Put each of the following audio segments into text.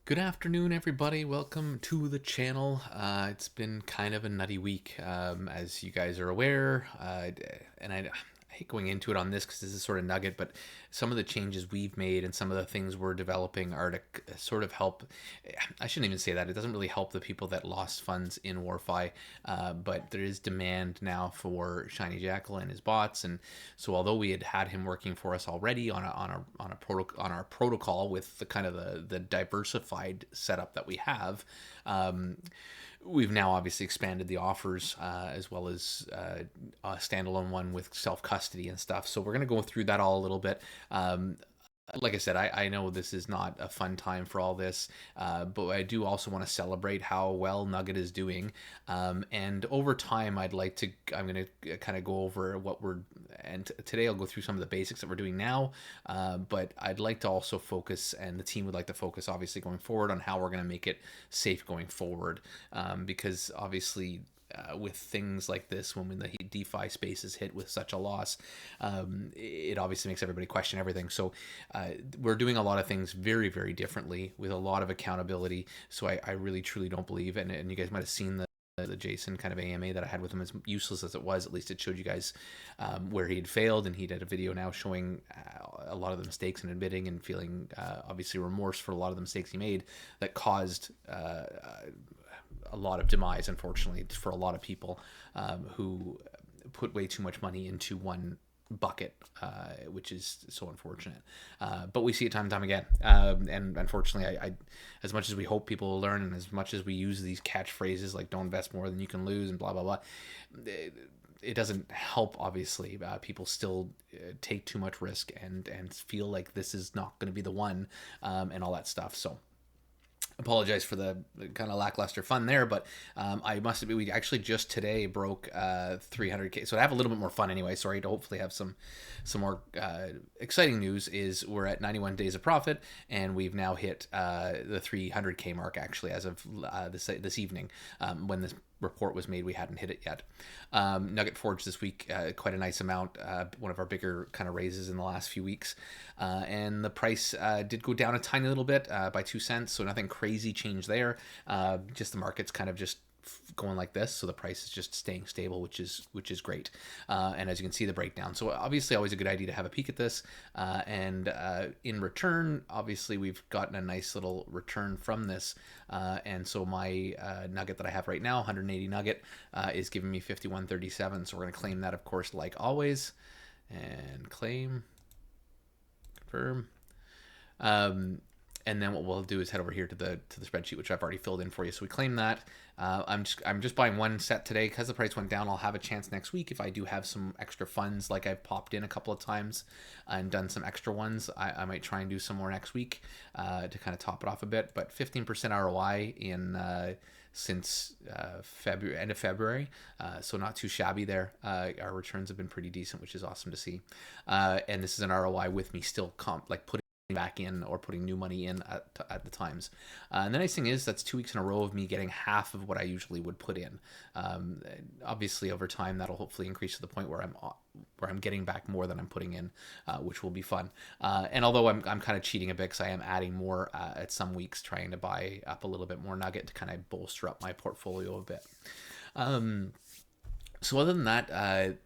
Good afternoon, everybody. Welcome to the channel. It's been kind of a nutty week, as you guys are aware. And I hate going into it on this because this is sort of nugget, but some of the changes we've made and some of the things we're developing are to sort of help. I shouldn't even say that. It doesn't really help the people that lost funds in Warfi, but there is demand now for Shiny Jackal and his bots. And so, although we had him working for us already on our protocol with the kind of the diversified setup that we have, um, we've now obviously expanded the offers, as well as a standalone one with self custody and stuff. So we're going to go through that all a little bit. Like I said, I know this is not a fun time for all this, but I do also want to celebrate how well Nugget is doing. And over time, I'm going to kind of go over today I'll go through some of the basics that we're doing now, but I'd like to also focus, and the team would like to focus, obviously, going forward on how we're going to make it safe going forward, because obviously with things like this, when the DeFi space is hit with such a loss, it obviously makes everybody question everything. So we're doing a lot of things very, very differently with a lot of accountability. So I really, truly don't believe, and you guys might have seen the Jason kind of AMA that I had with him, as useless as it was, at least it showed you guys where he had failed, and he did a video now showing a lot of the mistakes and admitting and feeling obviously remorse for a lot of the mistakes he made that caused a lot of demise, unfortunately, for a lot of people who put way too much money into one bucket, which is so unfortunate. But we see it time and time again. And unfortunately, as much as we hope people will learn, and as much as we use these catchphrases like "don't invest more than you can lose" and blah blah blah, it doesn't help. Obviously, people still take too much risk and feel like this is not going to be the one, and all that stuff. So apologize for the kind of lackluster fun there, but I must admit we actually just today broke 300K, so I have a little bit more fun anyway. Sorry, to hopefully have some more exciting news is we're at 91 days of profit, and we've now hit the 300K mark actually as of this evening. When this report was made, we hadn't hit it yet. Nugget Forge this week, quite a nice amount, one of our bigger kind of raises in the last few weeks, and the price did go down a tiny little bit, by 2 cents, so nothing crazy changed there. Just the market's kind of just going like this, so the price is just staying stable, which is great. And as you can see, the breakdown, so obviously always a good idea to have a peek at this, and in return, obviously we've gotten a nice little return from this, and so my nugget that I have right now, 180 nugget, is giving me 51.37. So we're going to claim that, of course, like always, and claim, confirm. And then what we'll do is head over here to the spreadsheet, which I've already filled in for you. So we claim that. I'm just buying one set today because the price went down. I'll have a chance next week if I do have some extra funds, like I've popped in a couple of times and done some extra ones. I might try and do some more next week to kind of top it off a bit. But 15% ROI in since February, end of February, so not too shabby there. Our returns have been pretty decent, which is awesome to see. And this is an ROI with me still putting back in or putting new money in at the times. And the nice thing is that's 2 weeks in a row of me getting half of what I usually would put in. Obviously, over time, that'll hopefully increase to the point where I'm getting back more than I'm putting in, which will be fun. And although I'm kind of cheating a bit because I am adding more at some weeks, trying to buy up a little bit more nugget to kind of bolster up my portfolio a bit. So other than that, I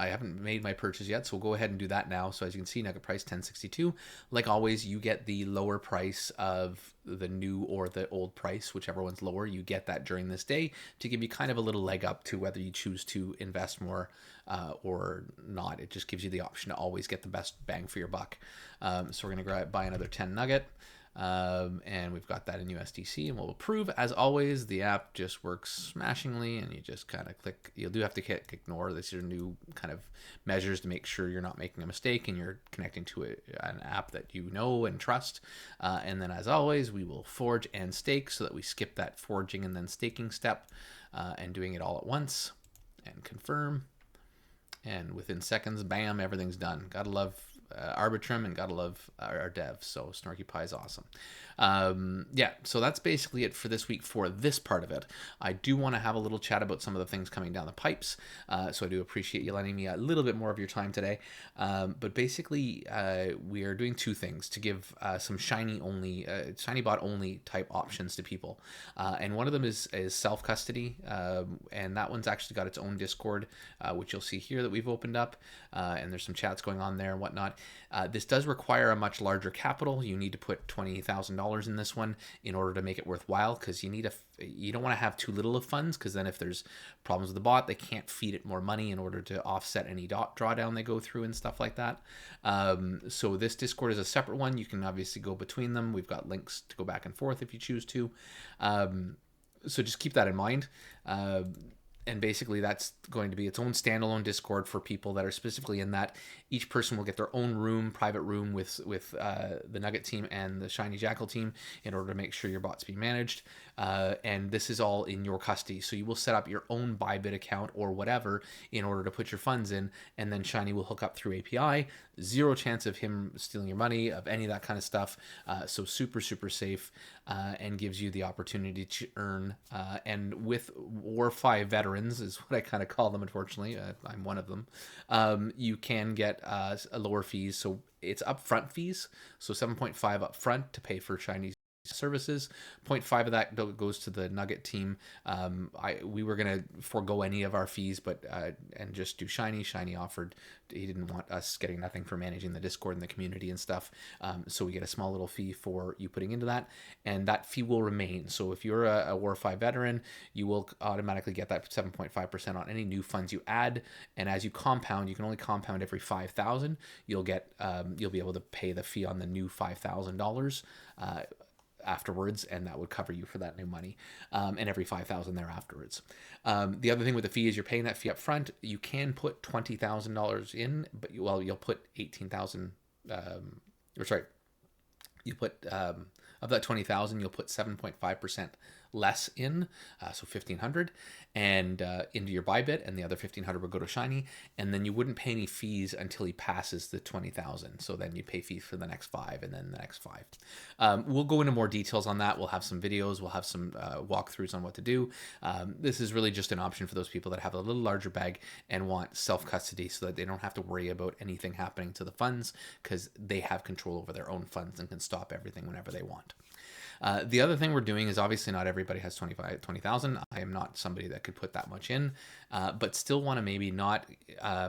haven't made my purchase yet, so we'll go ahead and do that now. So as you can see, nugget price 10.62. Like always, you get the lower price of the new or the old price, whichever one's lower. You get that during this day to give you kind of a little leg up to whether you choose to invest more or not. It just gives you the option to always get the best bang for your buck. So we're going to buy another 10 nugget. And we've got that in USDC, and we'll approve. As always, the app just works smashingly, and you just kind of click. You do have to click ignore. These are new kind of measures to make sure you're not making a mistake and you're connecting to an app that you know and trust. And then, as always, we will forge and stake so that we skip that forging and then staking step, and doing it all at once, and confirm. And within seconds, bam, everything's done. Gotta love Arbitrum, and gotta love our dev. So Snarky Pie is awesome. Yeah, so that's basically it for this week for this part of it. I do want to have a little chat about some of the things coming down the pipes. So I do appreciate you lending me a little bit more of your time today. But basically, we are doing two things to give some shiny bot only type options to people. And one of them is self custody, and that one's actually got its own Discord, which you'll see here that we've opened up, and there's some chats going on there and whatnot. This does require a much larger capital. You need to put $20,000 in this one in order to make it worthwhile, because you don't want to have too little of funds, because then if there's problems with the bot, they can't feed it more money in order to offset any drawdown they go through and stuff like that. So this Discord is a separate one. You can obviously go between them. We've got links to go back and forth if you choose to. So just keep that in mind. And basically that's going to be its own standalone Discord for people that are specifically in that. Each person will get their own private room with the Nugget team and the Shiny Jackal team in order to make sure your bot's being managed. And this is all in your custody. So you will set up your own Bybit account or whatever in order to put your funds in, and then Shiny will hook up through API. Zero chance of him stealing your money, of any of that kind of stuff. So super, super safe, and gives you the opportunity to earn. And with War 5 veterans, is what I kind of call them, unfortunately. I'm one of them. You can get lower fees. So it's upfront fees. So 7.5 upfront to pay for Chinese services. 0.5 of that goes to the Nugget team. We were gonna forego any of our fees, but and just do Shiny. Shiny offered, he didn't want us getting nothing for managing the Discord and the community and stuff. So we get a small little fee for you putting into that, and that fee will remain. So if you're a War 5 veteran, you will automatically get that 7.5% on any new funds you add. And as you compound, you can only compound every 5,000. You'll be able to pay the fee on the new $5,000 afterwards, and that would cover you for that new money, and every 5,000 there afterwards. The other thing with the fee is you're paying that fee up front. You can put $20,000 in, but you'll put 18,000, or sorry, you put of that 20,000, you'll put 7.5% less in, so 1,500, and into your Bybit, and the other 1,500 would go to Shiny, and then you wouldn't pay any fees until he passes the 20,000. So then you pay fees for the next 5, and then the next 5. We'll go into more details on that. We'll have some videos. We'll have some walkthroughs on what to do. This is really just an option for those people that have a little larger bag and want self-custody, so that they don't have to worry about anything happening to the funds, because they have control over their own funds and can stop everything whenever they want. The other thing we're doing is, obviously not everybody has 20,000. I am not somebody that could put that much in, but still want to maybe not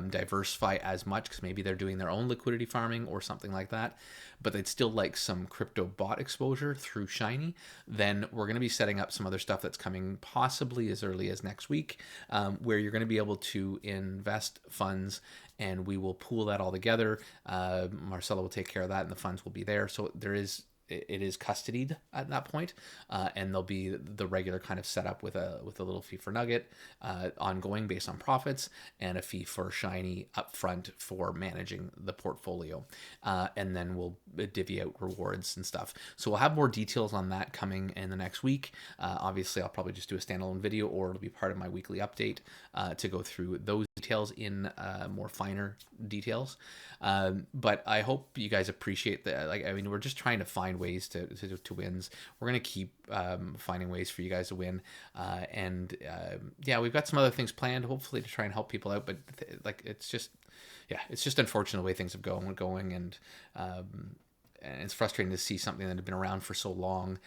diversify as much, because maybe they're doing their own liquidity farming or something like that, but they'd still like some crypto bot exposure through Shiny. Then we're going to be setting up some other stuff that's coming possibly as early as next week, where you're going to be able to invest funds, and we will pool that all together. Marcelo will take care of that, and the funds will be there. So it is custodied at that point, and there'll be the regular kind of setup with a little fee for Nugget, ongoing based on profits, and a fee for Shiny upfront for managing the portfolio, and then we'll divvy out rewards and stuff. So we'll have more details on that coming in the next week. Obviously, I'll probably just do a standalone video, or it'll be part of my weekly update to go through those details in more finer details. But I hope you guys appreciate that. We're just trying to find ways to wins. We're going to keep finding ways for you guys to win. And we've got some other things planned, hopefully, to try and help people out. But it's just unfortunate the way things have going, and it's frustrating to see something that had been around for so long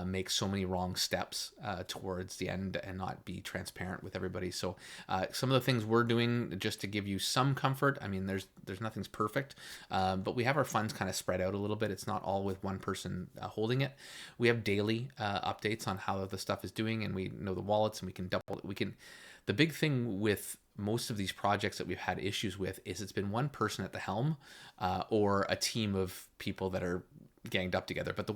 make so many wrong steps towards the end and not be transparent with everybody. So some of the things we're doing, just to give you some comfort, I mean, there's nothing's perfect, but we have our funds kind of spread out a little bit. It's not all with one person holding it. We have daily updates on how the stuff is doing, and we know the wallets, and we can. The big thing with most of these projects that we've had issues with is it's been one person at the helm, or a team of people that are ganged up together. But the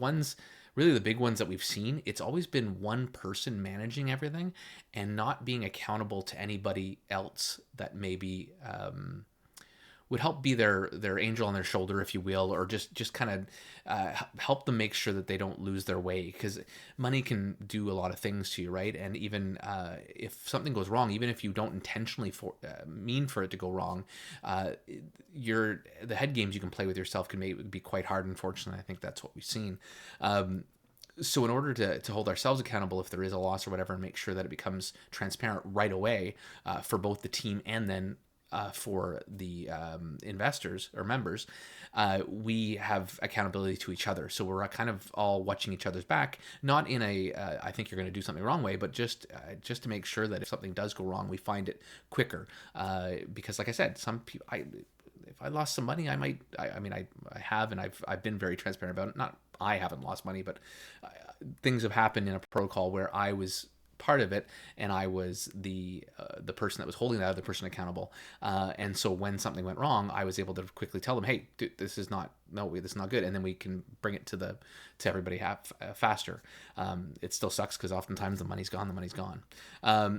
big ones that we've seen, it's always been one person managing everything and not being accountable to anybody else that maybe would help be their angel on their shoulder, if you will, or just kind of help them make sure that they don't lose their way, because money can do a lot of things to you, right? And even if something goes wrong, even if you don't intentionally mean for it to go wrong, the head games you can play with yourself can be quite hard. Unfortunately, I think that's what we've seen. So in order to hold ourselves accountable if there is a loss or whatever, and make sure that it becomes transparent right away for both the team and then for the investors or members, we have accountability to each other. So we're kind of all watching each other's back, not in a I think you're going to do something wrong way, but just to make sure that if something does go wrong, we find it quicker. Because, like I said, some people, if I lost some money, I might. I mean, I have, and I've been very transparent about it. Not I haven't lost money, but things have happened in a protocol where I was part of it, and I was the person that was holding that other person accountable. And so when something went wrong, I was able to quickly tell them, "Hey, dude, this is not this is not good," and then we can bring it to everybody faster. It still sucks because oftentimes the money's gone. The money's gone.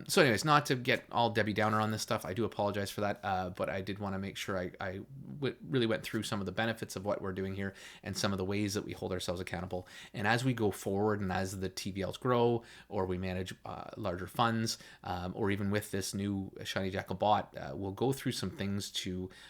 So, anyways, not to get all Debbie Downer on this stuff. I do apologize for that, but I did want to make sure I really went through some of the benefits of what we're doing here and some of the ways that we hold ourselves accountable. And as we go forward, and as the TVLs grow, or we manage larger funds, or even with this new Shiny Jackal bot, we'll go through some things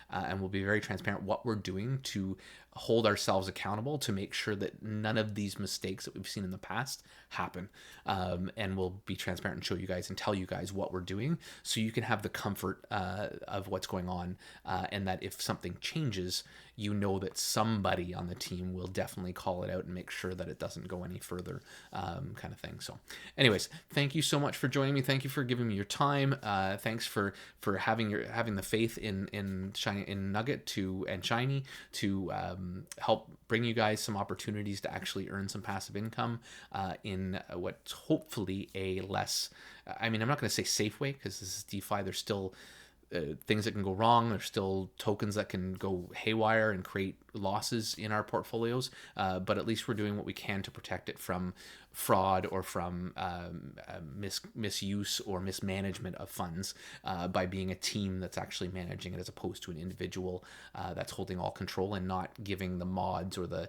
and we'll be very transparent what we're doing to hold ourselves accountable to make sure that none of these mistakes that we've seen in the past happen. And we'll be transparent and show you guys and tell you guys what we're doing so you can have the comfort of what's going on, and that if something changes, you know that somebody on the team will definitely call it out and make sure that it doesn't go any further, kind of thing. So anyways, thank you so much for joining me. Thank you for giving me your time. Thanks for having the faith in Shiny, in Nugget and Shiny to help bring you guys some opportunities to actually earn some passive income in what's hopefully a less, I mean, I'm not going to say safe way because this is DeFi. There's still things that can go wrong. There's still tokens that can go haywire and create losses in our portfolios. But at least we're doing what we can to protect it from fraud or from misuse or mismanagement of funds by being a team that's actually managing it as opposed to an individual that's holding all control and not giving the mods or the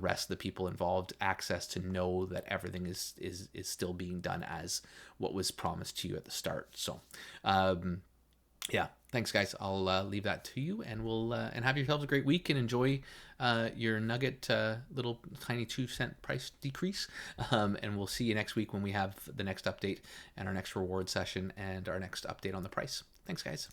rest of the people involved access to know that everything is still being done as what was promised to you at the start. So yeah, thanks guys. I'll leave that to you, and we'll and have yourselves a great week and enjoy your Nugget little tiny 2 cent price decrease. And we'll see you next week when we have the next update and our next reward session and our next update on the price. Thanks guys.